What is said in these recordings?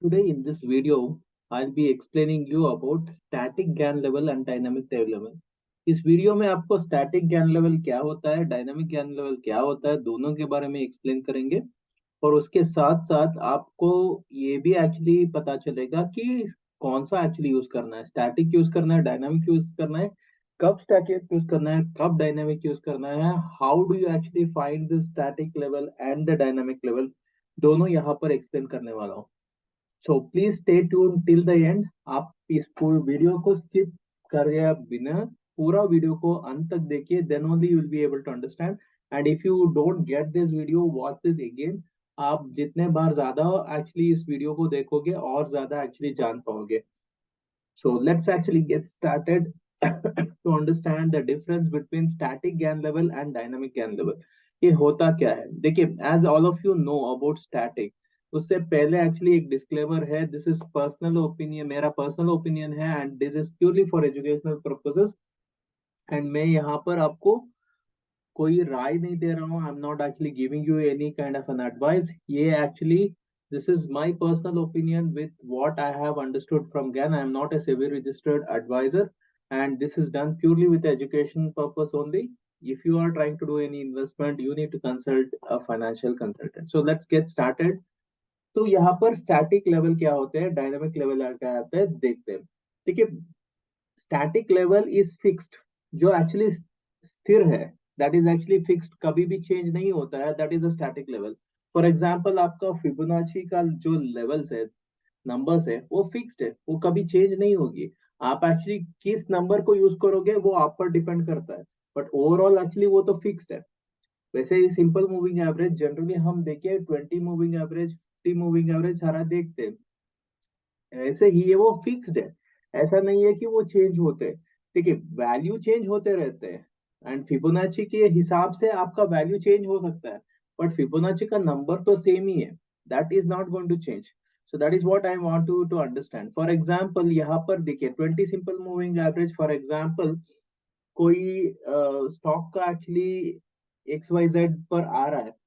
Today in this video, I'll be explaining you about static GAN level and dynamic TAV level. इस video में आपको static GAN level क्या होता है, dynamic GAN level क्या होता है, दोनों के बारे में एक्सप्लेन करेंगे। और उसके साथ साथ आपको ये भी एक्चुअली पता चलेगा कि कौन सा एक्चुअली यूज करना है, स्टैटिक यूज करना है, डायनामिक यूज करना है, कब स्टैटिक यूज करना है, कब डायनामिक यूज करना है, how do you actually find the static level and the dynamic level, दोनों यहाँ पर एक्सप्लेन करने वाला हूँ। So please stay tune till the end. आप इस पूरे वीडियो को स्किप करे बिना पूरा वीडियो को अंत तक देखिए, then only you will be able to understand. And if you don't get this video, watch this again. आप जितने बार ज्यादा एक्चुअली इस वीडियो को देखोगे और ज्यादा एक्चुअली जान पाओगे। So let's actually get started to understand the difference between static GAN level and dynamic GAN level. ये होता क्या है? देखिए, as all of you know about static, उससे पहले एक्चुअली एक डिस्क्लेमर है, दिस इज पर्सनल ओपिनियन, मेरा पर्सनल ओपिनियन है and this is purely for educational purposes. And मैं यहाँ पर आपको कोई राय नहीं दे रहा हूँ। I M not actually giving you any kind of an advice. ये actually this is my personal opinion with what I have understood from GAN. आई एम नॉट a SEBI registered advisor, and this is done purely with education purpose only. If you are trying to do any investment, you need to consult a financial consultant. So let's get started. तो यहाँ पर static level क्या होते हैं, dynamic level क्या होता है, देखते हैं। देखिए, स्टैटिक लेवल इज फिक्स्ड, जो एक्चुअली स्थिर है, दैट इज एक्चुअली फिक्स्ड, कभी भी चेंज नहीं होता है, that is a static level. For example, आपका फिबोनाची का जो लेवल्स है, नंबर्स है, वो फिक्स्ड है, वो कभी चेंज नहीं होगी। आप एक्चुअली किस नंबर को यूज करोगे वो आप पर डिपेंड करता है, बट ओवरऑल एक्चुअली वो तो फिक्स्ड है। वैसे ही सिंपल मूविंग एवरेज जनरली हम देखिए 20 मूविंग एवरेज, 50 मूविंग एवरेज सारा देखते हैं, ऐसे ही ये वो फिक्स्ड है। ऐसा नहीं है कि वो चेंज होते हैं। देखिए, वैल्यू चेंज होते रहते हैं एंड फिबोनाची के हिसाब से आपका वैल्यू चेंज हो सकता है, बट फिबोनाची का नंबर तो सेम ही है, that is not going to change. So that is what I want to understand. For example, यहाँ पर देखिए 20 simple moving average, for example कोई स्टॉक का एक्चुअली XYZ पर आ रहा है,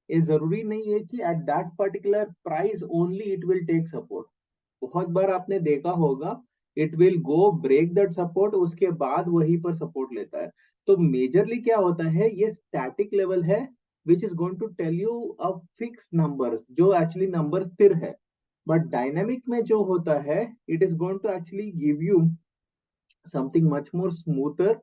ये जरूरी नहीं है कि at that particular price only it will take support. बहुत बार आपने देखा होगा, it will go break that support, उसके बाद वहीं पर सपोर्ट लेता है। तो मेजरली क्या होता है, ये स्टैटिक लेवल है which is going to tell you a fix number, जो एक्चुअली नंबर स्थिर है। बट डायनेमिक में जो होता है, it is going to actually give you something much more smoother,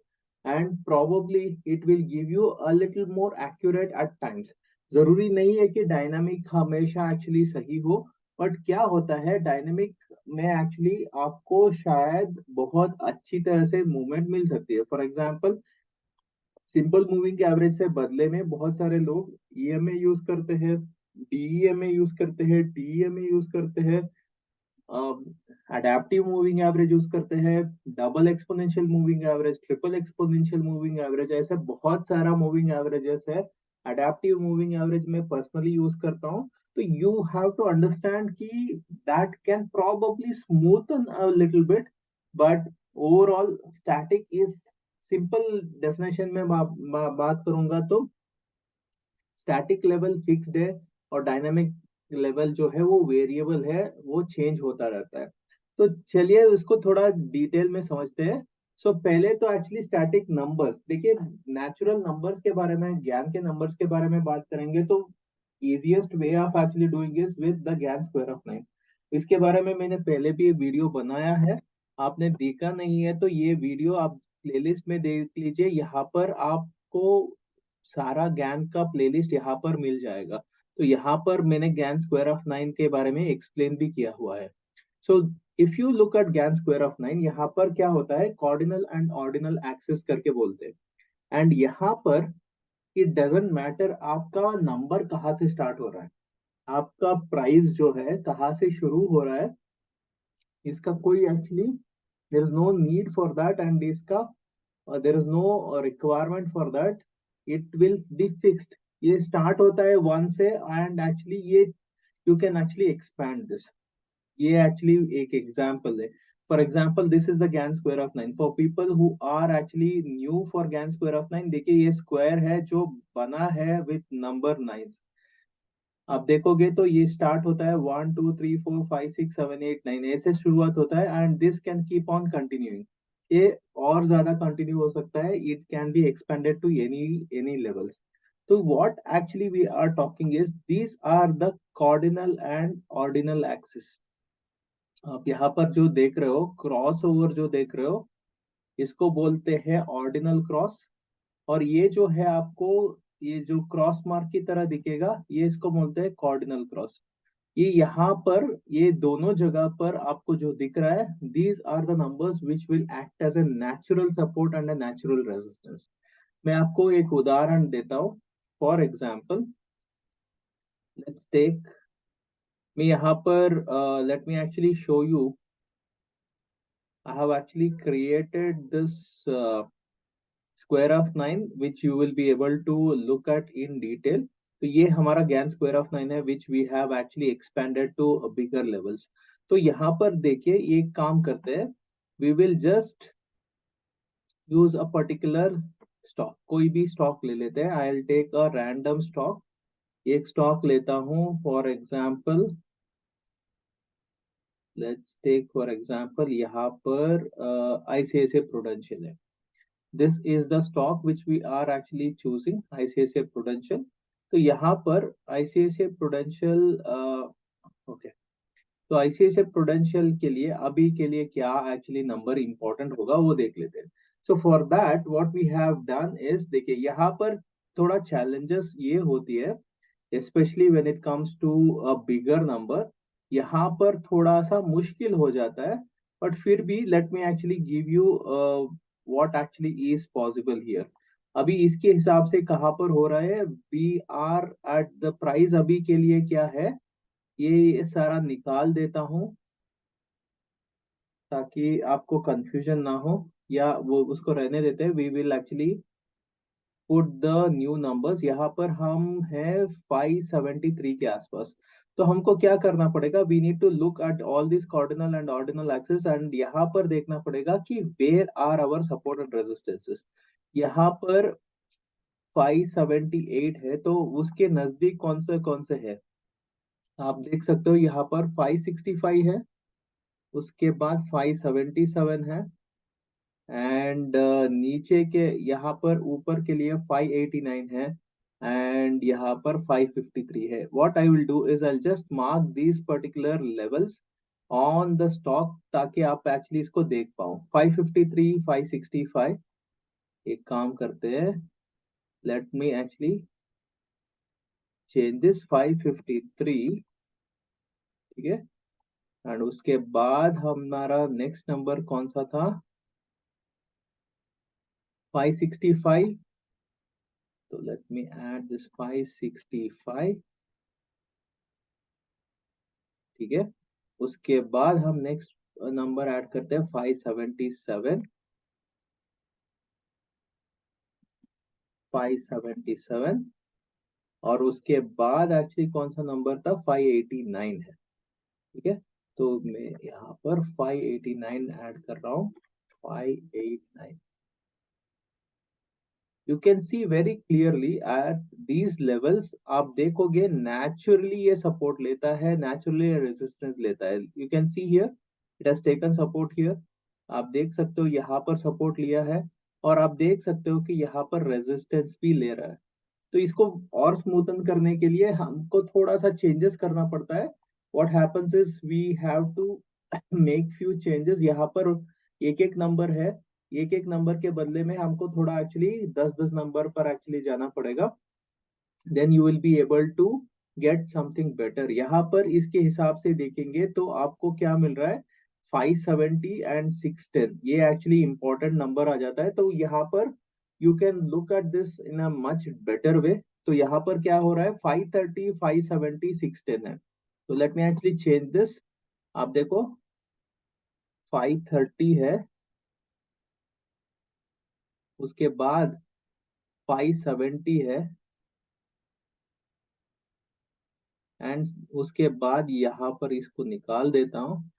and probably it will give you a little more accurate at times. जरूरी नहीं है कि डायनामिक हमेशा एक्चुअली सही हो, बट क्या होता है डायनामिक में एक्चुअली आपको शायद बहुत अच्छी तरह से मूवमेंट मिल सकती है। For example, simple moving average से बदले में बहुत सारे लोग EMA यूज करते हैं, DEMA यूज करते हैं, TEMA यूज करते हैं, अडेप्टिव मूविंग एवरेज यूज करते हैं, double exponential moving average, triple exponential moving average, ऐसे बहुत सारा मूविंग एवरेजेस है। अडेप्टिव मूविंग एवरेज में पर्सनली यूज करता हूँ। तो यू हैव टू अंडरस्टैंड कि that can probably smoothen a little bit, but overall static is simple definition में बात करूंगा तो स्टैटिक लेवल फिक्स्ड है और डायनामिक लेवल जो है वो वेरिएबल है, वो चेंज होता रहता है। तो चलिए उसको थोड़ा डिटेल में समझते हैं। सो पहले तो एक्चुअली स्टैटिक नंबर्स देखिए, नेचुरल नंबर्स के बारे में, ज्ञान के नंबर्स के बारे में बात करेंगे तो easiest way of actually doing is with the Gann square of 9। इसके बारे में मैंने पहले भी वीडियो बनाया है, आपने देखा नहीं है तो ये वीडियो आप प्लेलिस्ट में देख लीजिए, यहाँ पर आपको सारा ज्ञान का प्लेलिस्ट यहाँ पर मिल जाएगा। तो यहाँ पर मैंने ज्ञान स्क्वायर ऑफ 9 के बारे में एक्सप्लेन भी किया हुआ है। सो इफ यू लुक एट ज्ञान स्क्वायर ऑफ 9, यहाँ पर क्या होता है, कॉर्डिनल एंड ऑर्डिनल एक्सिस करके बोलते हैं। एंड यहाँ पर इट डजेंट मैटर आपका नंबर कहाँ से स्टार्ट हो रहा है, आपका प्राइस जो है कहाँ से शुरू हो रहा है, इसका कोई actually there is no need for that, and इसका there is no requirement for that, it will be fixed. ये स्टार्ट होता है वन से, एंड एक्चुअली ये you can actually expand this. ये एक्चुअली एक एग्जांपल है। For example, this is the Gann square of 9 for people who are actually new for Gann square of 9। देखिए, ये स्क्वायर है जो बना है विथ नंबर 9। आप देखोगे तो ये स्टार्ट होता है 1 2 3 4 5 6 7 8 9 ऐसे शुरुआत होता है, and this can keep on continuing. ये और ज्यादा कंटिन्यू हो सकता है, it can be expanded to any any levels. तो what actually we are talking is these are the cardinal and ordinal axis. आप यहाँ पर जो देख रहे हो, क्रॉस ओवर जो देख रहे हो, इसको बोलते हैं ऑर्डिनल क्रॉस। और ये जो है आपको, ये जो क्रॉस मार्क की तरह दिखेगा, ये इसको बोलते हैं कॉर्डिनल क्रॉस। ये यहाँ पर, ये दोनों जगह पर आपको जो दिख रहा है, these are the numbers which will act as a natural support and a natural resistance. मैं आपको एक उदाहरण देता हूँ। फॉर एग्जाम्पल, लेट्स टेक, मैं यहाँ पर late me actually show you. I have actually created this square of 9 which you will be able to look at in detail. तो ये हमारा ज्ञान square of 9 है, which we have actually expanded to bigger levels. तो यहाँ पर देखिए, एक काम करते हैं, we will just use a particular stock, कोई भी stock ले लेते हैं। I'll take a random stock, एक stock लेता हूँ, for example, let's take for example यहाँ पर ICICI Prudential है। This is the stock which we are actually choosing, ICICI Prudential। तो यहाँ पर ICICI Prudential, ओके, तो ICICI Prudential के लिए अभी के लिए क्या एक्चुअली नंबर इंपॉर्टेंट होगा वो देख लेते हैं। So for that what we have done is, देखिए यहाँ पर थोड़ा चैलेंजेस ये होती है, especially when it comes to a bigger number, यहाँ पर थोड़ा सा मुश्किल हो जाता है। बट फिर भी let me actually give you what actually is possible here। अभी इसके हिसाब से कहाँ पर हो रहा है, we are at the price अभी के लिए क्या है, ये सारा निकाल देता हूँ ताकि आपको कंफ्यूजन ना हो, या वो उसको रहने देते हैं। We will actually put the new numbers. यहाँ पर हम है 573 के आसपास। तो हमको क्या करना पड़ेगा, we need to look at all this cardinal and ordinal axis, and यहाँ पर देखना पड़ेगा कि where are our support and resistances. यहाँ पर 578 है, तो उसके नजदीक कौन से है, आप देख सकते हो यहाँ पर 565 है, उसके बाद 577 है, एंड नीचे के यहाँ पर ऊपर के लिए 589 है, एंड यहाँ पर 553 है। What I will do is I just mark these particular levels on the stock ताकि आप एक्चुअली इसको देख पाओ। 553, 565, एक काम करते हैं, late me actually change this 553, ठीक है। एंड उसके बाद हमारा नेक्स्ट नंबर कौन सा था, 565। तो लेट मी ऐड दिस 565, ठीक है। उसके बाद हम नेक्स्ट नंबर ऐड करते हैं 577, 577। और उसके बाद एक्चुअली कौन सा नंबर था, 589 है, ठीक है। तो मैं यहाँ पर 589 ऐड कर रहा हूँ, 589। You can see very clearly at these levels, आप देखोगे नेचुरली ये सपोर्ट लेता है, नेचुरली रेजिस्टेंस लेता है। You can see here it has taken support here. आप देख सकते हो यहाँ पर सपोर्ट लिया है, और आप देख सकते हो कि यहाँ पर रेजिस्टेंस भी ले रहा है। तो इसको और स्मूथन करने के लिए हमको थोड़ा सा चेंजेस करना पड़ता है। What happens is we have to make few changes. यहाँ पर एक एक नंबर है, एक एक नंबर के बदले में हमको थोड़ा एक्चुअली 10-10 नंबर पर एक्चुअली जाना पड़ेगा, then you will be able to get something better. यहाँ पर इसके हिसाब से देखेंगे तो आपको क्या मिल रहा है, 570 एंड 610, ये एक्चुअली इंपॉर्टेंट नंबर आ जाता है। तो यहाँ पर you can look at this in a much better way. तो यहाँ पर क्या हो रहा है, 530, 570, 610 है। तो late me actually change this. आप देखो 530 है, उसके बाद 570 है, एंड उसके बाद यहाँ पर इसको निकाल देता हूँ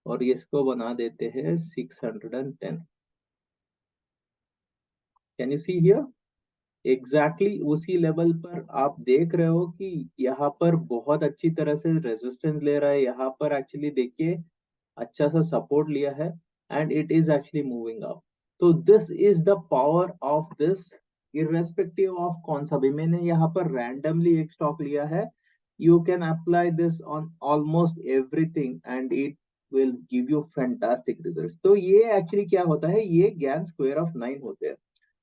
और इसको बना देते हैं 610। Can you see here, exactly उसी लेवल पर आप देख रहे हो कि यहाँ पर बहुत अच्छी तरह से रेजिस्टेंस ले रहा है, यहाँ पर एक्चुअली देखिए अच्छा सा सपोर्ट लिया है and it is actually moving up. तो this is the power of this, irrespective of कौन सा भी, मैंने यहाँ पर रैंडमली एक स्टॉक लिया है, you can apply this on almost everything and it will give you fantastic results. तो ये एक्चुअली क्या होता है, ये ज्ञान स्क्वायर ऑफ 9 होते हैं।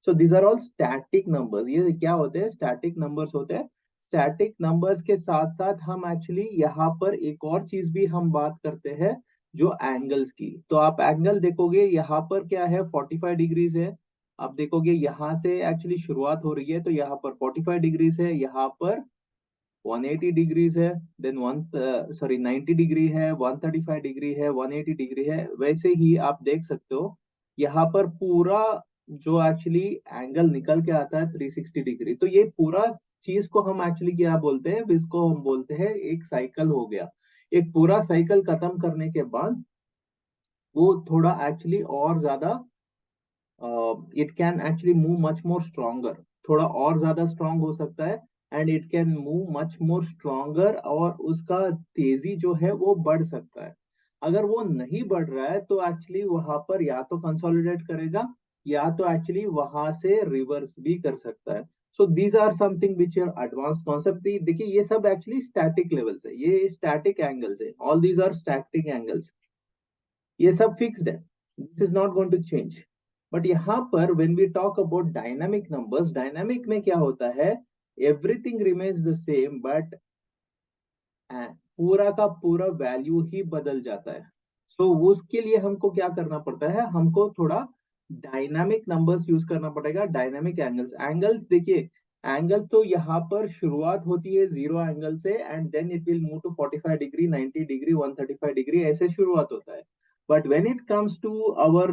So these are all static numbers, ये क्या होते हैं, स्टैटिक नंबर्स होते हैं। स्टैटिक नंबर्स के साथ साथ हम एक्चुअली यहाँ पर एक और चीज भी हम बात करते हैं, जो एंगल्स की। तो आप एंगल देखोगे यहाँ पर क्या है, 45 डिग्रीज है। आप देखोगे यहाँ से एक्चुअली शुरुआत हो रही है, तो यहाँ पर 45 डिग्रीज है, यहाँ पर 180 डिग्रीज है, देन 90 डिग्री है, 135 डिग्री है, 180 डिग्री है। वैसे ही आप देख सकते हो यहाँ पर पूरा जो एक्चुअली एंगल निकल के आता है 360 डिग्री। तो ये पूरा चीज को हम एक्चुअली क्या बोलते हैं, इसको हम बोलते हैं एक साइकिल हो गया। एक पूरा साइकिल खत्म करने के बाद वो थोड़ा एक्चुअली और ज्यादा, it can actually move much more stronger, थोड़ा और ज्यादा स्ट्रांग हो सकता है and it can move much more stronger, और उसका तेजी जो है वो बढ़ सकता है। अगर वो नहीं बढ़ रहा है तो एक्चुअली वहां पर या तो कंसोलिडेट करेगा, या तो एक्चुअली वहां से रिवर्स भी कर सकता है। So these are something which are advance concept. देखिए ये सब एक्चुअली स्टैटिक लेवल्स है, ये स्टैटिक एंगल्स है, all these are static angles, ये सब फिक्स्ड है, this is not going to change. But यहाँ पर when we talk about dynamic numbers, dynamic में क्या होता है, everything remains the same but पूरा का पूरा वैल्यू ही बदल जाता है। सो उसके लिए हमको क्या करना पड़ता है, हमको थोड़ा डायनामिक नंबर्स यूज करना पड़ेगा, डायनामिक एंगल्स। एंगल्स देखिए, एंगल तो यहाँ पर शुरुआत होती है जीरो एंगल से and then it will move to 45 degree, 90 degree, 135 degree, ऐसे शुरुआत होता है। But when it comes to our,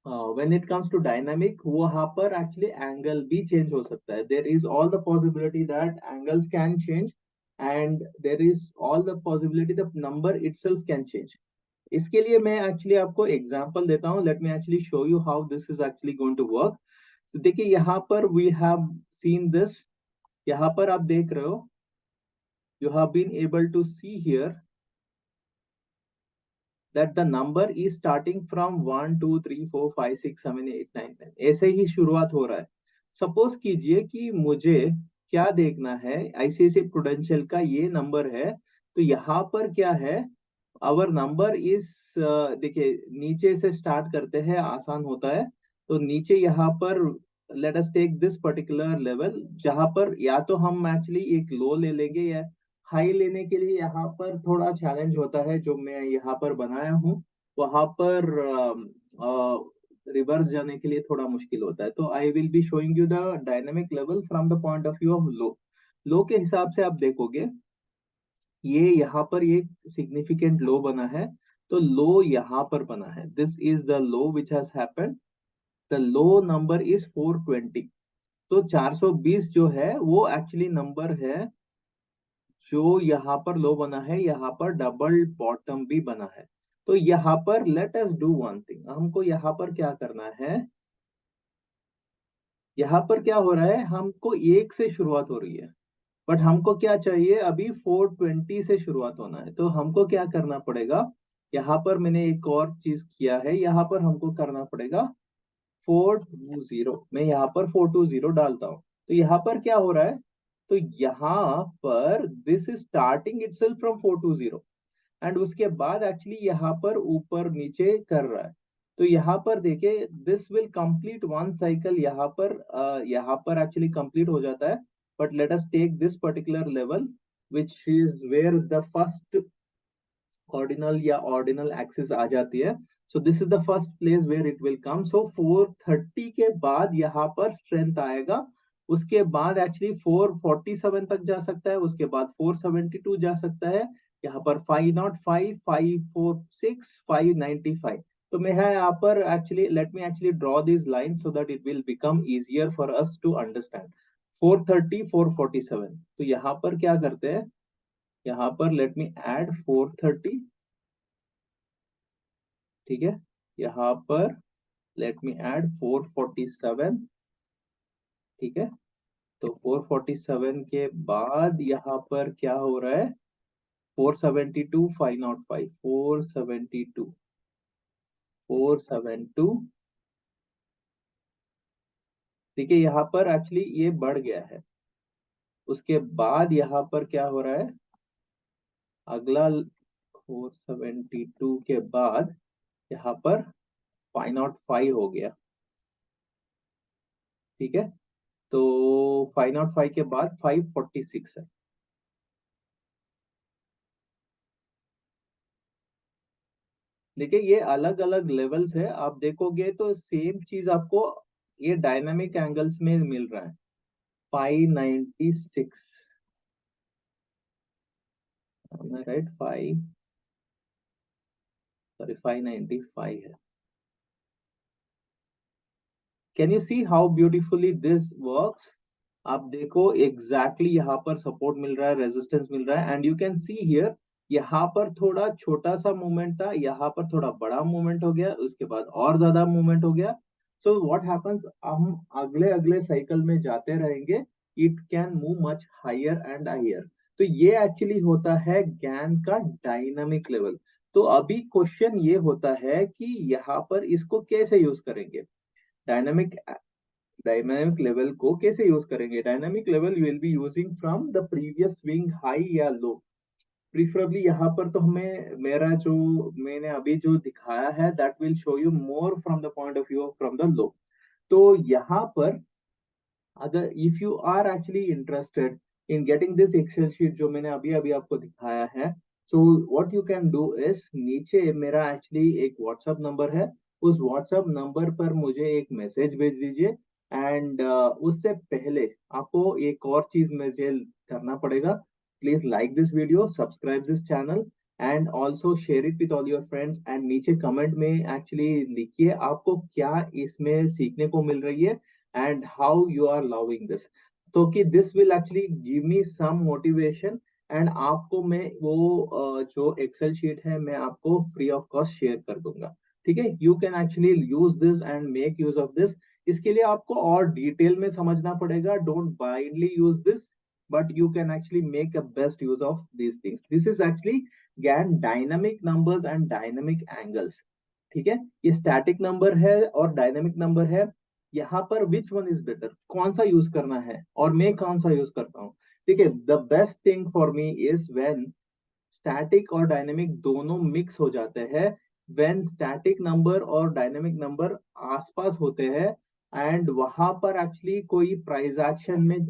when it comes to dynamic, वहां पर एक्चुअली एंगल भी चेंज हो सकता है, there is all the possibility that angles can change and there is all the possibility the number itself can change. इसके लिए मैं actually आपको एग्जांपल देता हूं, let me actually show you how this is actually going to work. तो देखिए यहाँ पर वी हैव सीन दिस, यहाँ पर आप देख रहे हो, you have been able to see here that the number is starting from 1 2 3 4 5 6 7 8 9 10, ऐसे ही शुरुआत हो रहा है। सपोज कीजिए कि मुझे क्या देखना है, आईसीआईसीआई प्रुडेंशियल का ये नंबर है, तो यहाँ पर क्या है, आवर नंबर इज, देखिए नीचे से स्टार्ट करते हैं, आसान होता है। तो नीचे यहाँ पर let us take this particular level, जहां पर या तो हम एक्चुअली एक लो ले लेंगे, या हाई लेने के लिए यहाँ पर थोड़ा चैलेंज होता है, जो मैं यहाँ पर बनाया हूँ वहां पर रिवर्स जाने के लिए थोड़ा मुश्किल होता है। तो I will be showing you the dynamic level from the point of view of low. Low के हिसाब से आप देखोगे, ये यहाँ पर एक सिग्निफिकेंट लो बना है, तो लो यहाँ पर बना है, this is the low which has happened, the low number is 420। तो 420 जो है वो एक्चुअली नंबर है जो यहाँ पर लो बना है, यहाँ पर डबल बॉटम भी बना है। तो यहाँ पर let us do one thing, हमको यहाँ पर क्या करना है, यहाँ पर क्या हो रहा है, हमको एक से शुरुआत हो रही है, बट हमको क्या चाहिए, अभी 420 से शुरुआत होना है। तो हमको क्या करना पड़ेगा, यहाँ पर मैंने एक और चीज किया है, यहाँ पर हमको करना पड़ेगा 420, मैं यहाँ पर 420 डालता हूँ। तो यहाँ पर क्या हो रहा है, तो यहाँ पर this is starting itself from 420 and उसके बाद एक्चुअली यहाँ पर ऊपर नीचे कर रहा है। तो यहाँ पर देखिए this will complete one cycle, यहाँ पर एक्चुअली कंप्लीट हो जाता है। But let us take this particular level which is where the first ordinal या ऑर्डिनल एक्सिस आ जाती है। So this is the first place where it will come. So 430 के बाद यहाँ पर स्ट्रेंथ आएगा, उसके बाद एक्चुअली 447 तक जा सकता है, उसके बाद 472 जा सकता है, यहाँ पर 505, 546, 595। तो मैं है यहाँ पर actually let me actually draw this line so that it will become easier for us to understand. 430, 447, तो यहाँ पर क्या करते हैं, यहाँ पर लेट मी ऐड 430, ठीक है, यहाँ पर लेट मी ऐड 447, ठीक है, तो 447 के बाद यहाँ पर क्या हो रहा है, 472 505, 472 472, ठीक है, यहाँ पर एक्चुअली ये बढ़ गया है। उसके बाद यहाँ पर क्या हो रहा है, अगला 472 के बाद यहाँ पर 505 हो गया। ठीक है, तो 505 के बाद 546 है। देखिए ये अलग अलग लेवल्स है, आप देखोगे तो सेम चीज आपको ये डायनामिक एंगल्स में मिल रहा है। 596, राइट, 595 है। Can you see how beautifully this works? आप देखो एग्जैक्टली यहाँ पर सपोर्ट मिल रहा है, रेजिस्टेंस मिल रहा है, and you can see here यहाँ पर थोड़ा छोटा सा मूवमेंट था, यहाँ पर थोड़ा बड़ा मूवमेंट हो गया, उसके बाद और ज्यादा मूवमेंट हो गया। सो व्हाट हैपेंस, हम अगले अगले साइकिल में जाते रहेंगे, it can move much higher and higher. तो ये एक्चुअली होता है गैन का डायनामिक लेवल। तो अभी क्वेश्चन ये होता है कि यहाँ पर इसको कैसे यूज करेंगे, डायनामिक डायनामिक लेवल को कैसे यूज करेंगे। Dynamic level you will be using from the previous swing high या लो, प्रिफरेबली यहाँ पर तो हमें मेरा जो मैंने अभी जो दिखाया है that will show you more from the point of view from the low. तो यहाँ पर अगर if you are actually interested in getting this excel sheet जो मैंने अभी अभी आपको दिखाया है, so what you can do is, नीचे मेरा एक्चुअली एक व्हाट्सएप नंबर है, उस व्हाट्सएप नंबर पर मुझे एक मैसेज भेज दीजिए। एंड उससे पहले आपको एक और चीज मुझे करना पड़ेगा, please like this video, subscribe this channel, and also share it with all your friends, and नीचे कमेंट में एक्चुअली लिखिए आपको क्या इसमें सीखने को मिल रही है and how you are loving this, तो कि this will actually give me some motivation, and आपको मैं वो जो एक्सेल शीट है मैं आपको फ्री ऑफ कॉस्ट शेयर कर दूंगा। ठीक है, you can actually use this and make use of this. इसके लिए आपको और डिटेल में समझना पड़ेगा, don't blindly use this, but you can actually make a best use of these things. This is actually Gann dynamic numbers and dynamic angles. ठीक है, ये स्टैटिक नंबर है और डायनामिक नंबर है, यहाँ पर विच वन इज बेटर, कौन सा यूज करना है और मैं कौन सा यूज करता हूँ। ठीक है, the best thing for me is when static और डायनेमिक दोनों मिक्स हो जाते हैं, व्हेन स्टैटिक नंबर और डायनेमिक नंबर आसपास होते हैं, एंड वहां पर एक्चुअली कोई प्राइस एक्शन में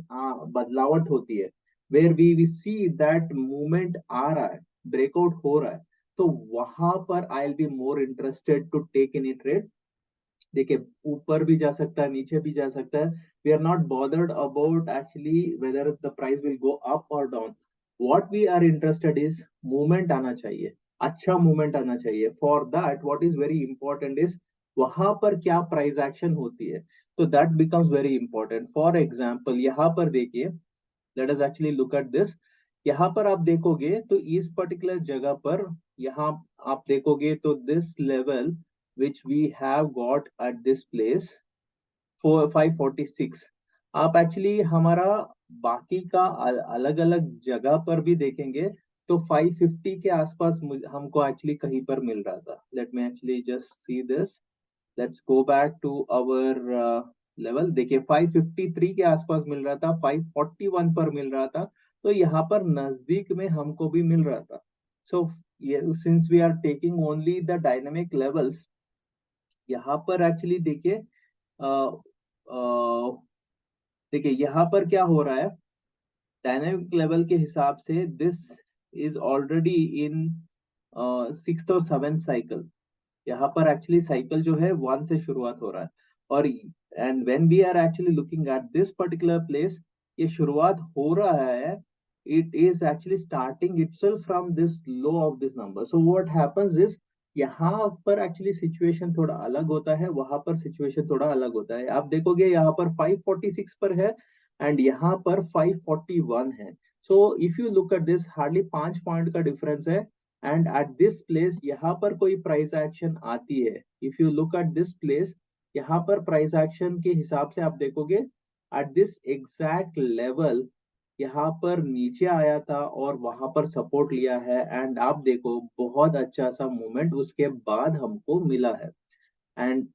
बदलावट होती है, where we see that movement आ रहा है, ब्रेकआउट हो रहा है, तो वहां पर I will be more interested to take any trade. देखिए ऊपर भी जा सकता है, नीचे भी जा सकता है, we are not bothered about actually whether the price will go up और down. What we are interested is movement आना चाहिए, अच्छा मूवमेंट आना चाहिए। For that what is very important is वहां पर क्या प्राइस एक्शन होती है, तो that becomes very important. For example यहाँ पर देखिए, let us actually look at this. यहाँ पर आप देखोगे तो इस पर्टिकुलर जगह पर यहाँ आप देखोगे तो this level which we have got at this place for 546, आप एक्चुअली हमारा बाकी का अलग अलग जगह पर भी देखेंगे तो 550 के आसपास हमको एक्चुअली कहीं पर मिल रहा था। Let me actually just see this, let's go back to our level. देखिए 553 के आसपास मिल रहा था, 541 पर मिल रहा था, तो यहाँ पर नजदीक में हमको भी मिल रहा था। So since we are taking only the dynamic levels, यहाँ पर एक्चुअली देखिए देखिए यहाँ पर क्या हो रहा है, डायनेमिक लेवल के हिसाब से this is already in sixth और सेवेंथ साइकिल। यहाँ पर एक्चुअली साइकिल जो है वन से शुरुआत हो रहा है, और and when we are actually looking at this particular place, ये शुरुआत हो रहा है, it is actually starting itself from this low of this number. So what happens is यहाँ पर एक्चुअली सिचुएशन थोड़ा अलग होता है, वहां पर सिचुएशन थोड़ा अलग होता है। आप देखोगे यहाँ पर 546 पर है एंड यहाँ पर 541 है। सो if you look at this, hardly 5 point का डिफरेंस है, एंड एट दिस प्लेस यहाँ पर कोई प्राइस एक्शन आती है, if you look at this place, यहाँ पर प्राइस एक्शन के हिसाब से आप देखोगे एट दिस एग्जैक्ट लेवल यहाँ पर नीचे आया था और वहां पर सपोर्ट लिया है, एंड आप देखो बहुत अच्छा सा मूवमेंट उसके बाद हमको मिला है। And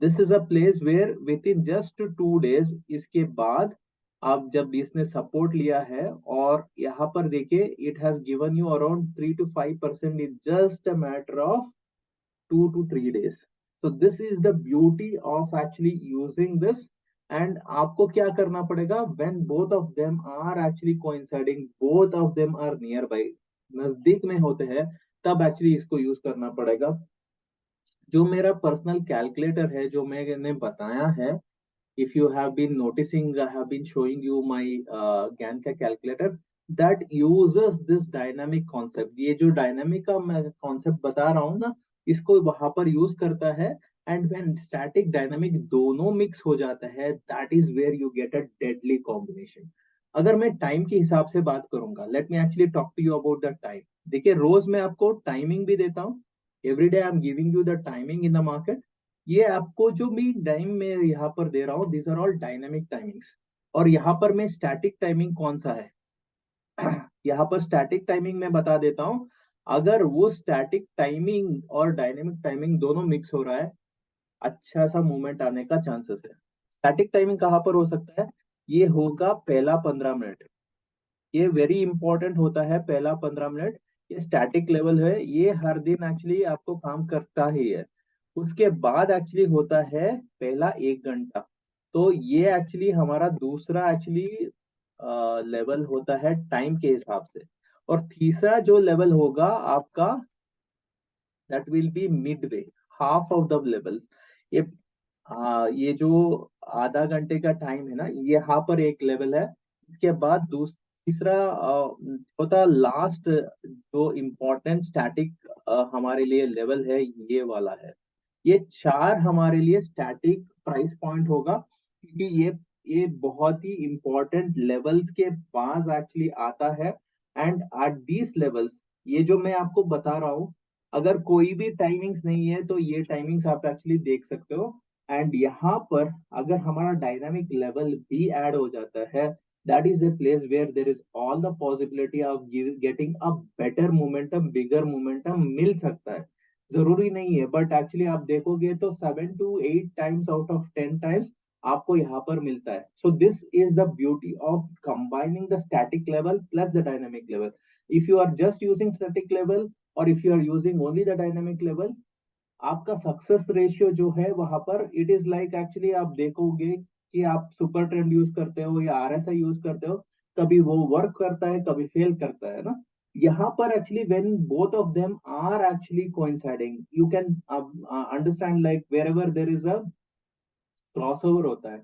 this is a place where within just 2 days इसके बाद आप जब इसने सपोर्ट लिया है, और यहाँ पर देखिए it has given you around 3 to 5% in just a matter of 2 to 3 days. So this is the beauty of actually using this. And आपको क्या करना पड़ेगा, when both of them are actually coinciding, both of them are nearby, नजदीक में होते हैं, तब actually इसको यूज करना पड़ेगा। जो मेरा पर्सनल कैलकुलेटर है जो मैंने बताया है, if you have been noticing, I have been showing you my GAN का calculator that uses this dynamic concept। ये जो डायनामिक का मैं कॉन्सेप्ट बता रहा हूँ ना, इसको वहां पर यूज करता है। एंड व्हेन स्टैटिक डायनामिक दोनों मिक्स हो जाता है, that is where you get a deadly combination. अगर मैं टाइम के हिसाब से बात करूंगा, let me actually talk to you about the time. देखिए रोज मैं आपको टाइमिंग भी देता हूँ, every day I am giving you the timing in the market. ये आपको जो भी टाइम में यहाँ पर दे रहा हूँ, this are all dynamic timings. और यहाँ पर मैं स्टैटिक टाइमिंग कौन सा है, यहाँ पर स्टैटिक टाइमिंग में बता देता हूँ। अगर वो स्टैटिक टाइमिंग और डायनेमिक टाइमिंग दोनों मिक्स हो रहा है, अच्छा सा मूवमेंट आने का चांसेस है। स्टैटिक टाइमिंग कहाँ पर हो सकता है, ये होगा पहला 15 मिनट। ये वेरी इंपॉर्टेंट होता है, पहला 15 मिनट। ये स्टैटिक लेवल है, ये हर दिन एक्चुअली आपको काम करता ही है। उसके बाद एक्चुअली होता है पहला 1 घंटा। तो ये एक्चुअली हमारा दूसरा एक्चुअली लेवल होता है टाइम के हिसाब से। और तीसरा जो लेवल होगा आपका, that will B mid way, half of the levels. ये ये जो आधा घंटे का टाइम है ना, ये यहाँ पर एक लेवल है। इसके बाद तीसरा होता लास्ट, जो इम्पोर्टेंट स्टैटिक हमारे लिए लेवल है, ये वाला है। ये चार हमारे लिए स्टैटिक प्राइस पॉइंट होगा, क्योंकि ये बहुत ही इंपॉर्टेंट लेवल्स के पास एक्चुअली आता है। एंड एट दीज लेवल्स, ये जो मैं आपको बता रहा हूँ, अगर कोई भी टाइमिंग्स नहीं है तो ये टाइमिंग्स आप एक्चुअली देख सकते हो। एंड यहाँ पर अगर हमारा डायनामिक लेवल भी ऐड हो जाता है, that is a place where there is all the possibility of getting a better momentum, bigger momentum मिल सकता है। जरूरी नहीं है, बट एक्चुअली आप देखोगे तो 7 to 8 times out of 10 times आपको यहाँ पर मिलता है। So this is the beauty of combining the static level plus the dynamic level. If you are just using static level और if you are using only the dynamic level, आपका success ratio जो है वहां पर it is like actually आप देखोगे कि आप सुपर ट्रेंड यूज करते हो या आरएसआई यूज करते हो, कभी वो वर्क करता है कभी फेल करता है ना। यहाँ पर actually when both of them are actually coinciding, you can understand like wherever there is a crossover होता है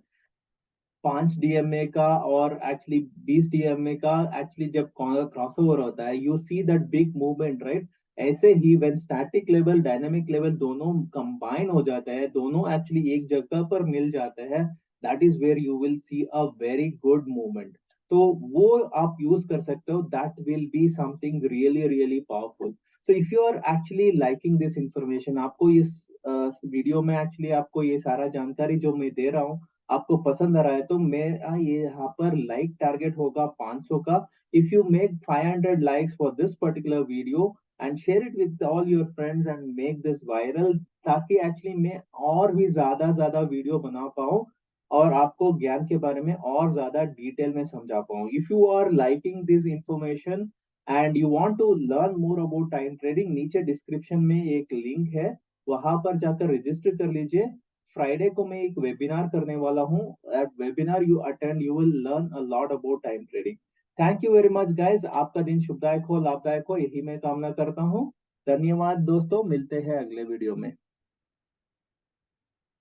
5 DMA का और एक्चुअली 20 DMA का, एक्चुअली जब क्रॉसओवर होता है you see that big movement, right. ऐसे ही when static level dynamic level दोनों कंबाइन हो जाते हैं, दोनों एक्चुअली एक जगह पर मिल जाते हैं, that is where you will see a very good movement. तो वो आप यूज कर सकते हो, that will be something really really powerful. So if you are actually liking this information, आपको इस वीडियो में एक्चुअली आपको ये सारा जानकारी जो मैं दे रहा हूँ आपको पसंद आ रहा है, तो मेरा ये यहाँ पर लाइक टारगेट होगा 500 का। If you make 500 likes for this particular video and share it with all your friends and make this viral, ताकि एक्चुअली मैं और भी ज्यादा ज्यादा वीडियो बना पाऊँ और आपको ज्ञान के बारे में और ज्यादा डिटेल में समझा पाऊँ। If you are liking this information and you want to learn more about time trading, नीचे डिस्क्रिप्शन में एक लिंक है, वहां पर जाकर रजिस्टर कर लीजिए। फ्राइडे को मैं एक वेबिनार करने वाला हूँ। At webinar you attend, you will learn a lot about time trading. Thank you very much guys, आपका दिन शुभदायक हो, लाभदायक हो, यही मैं कामना करता हूँ। धन्यवाद दोस्तों, मिलते हैं अगले वीडियो में।